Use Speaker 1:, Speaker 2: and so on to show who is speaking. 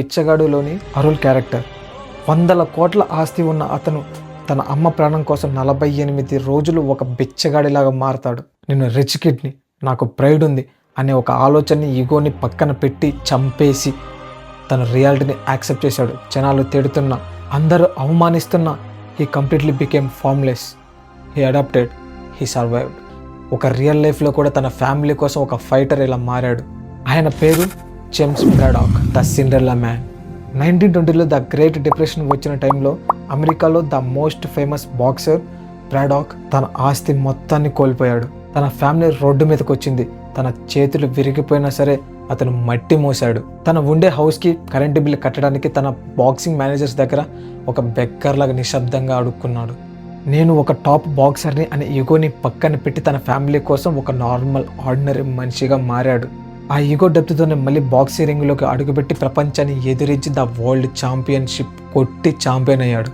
Speaker 1: బిచ్చగాడులోని Arul character. 100 కోట్ల ఆస్తి ఉన్న అతను తన అమ్మ ప్రాణం కోసం 48 రోజులు ఒక బిచ్చగాడిలాగా మారతాడు. నేను రిచ్ కిడ్ని, నాకు ప్రైడ్ ఉంది అనే ఒక ఆలోచనని, ఈగోని పక్కన పెట్టి చంపేసి తన రియాలిటీని యాక్సెప్ట్ చేశాడు. జనాలు తిడుతున్నా, అందరూ అవమానిస్తున్నా, he completely became formless. He adapted, he survived. ఒక రియల్ లైఫ్లో కూడా తన ఫ్యామిలీ కోసం ఒక ఫైటర్ ఇలా మారాడు. ఆయన పేరు James Braddock, the Cinderella man. 1920లో ద గ్రేట్ డిప్రెషన్ వచ్చిన టైంలో అమెరికాలో the most famous boxer Braddock తన ఆస్తి మొత్తాన్ని కోల్పోయాడు. తన ఫ్యామిలీ రోడ్డు మీదకి వచ్చింది. తన చేతులు విరిగిపోయినా సరే అతను మట్టి మోసాడు. తన ఉండే హౌస్కి కరెంటు బిల్లు కట్టడానికి తన బాక్సింగ్ మేనేజర్స్ దగ్గర ఒక బెక్కర్లాగా నిశ్శబ్దంగా అడుక్కున్నాడు. నేను ఒక టాప్ బాక్సర్ని అనే ఈగోని పక్కన పెట్టి తన ఫ్యామిలీ కోసం ఒక నార్మల్ ఆర్డినరీ మనిషిగా మారాడు. ఆ ఈగో డెప్త్తోనే మళ్ళీ బాక్సింగ్ రింగ్లోకి అడుగుపెట్టి ప్రపంచాన్ని ఎదిరించి ద వరల్డ్ ఛాంపియన్షిప్ కొట్టి ఛాంపియన్ అయ్యాడు.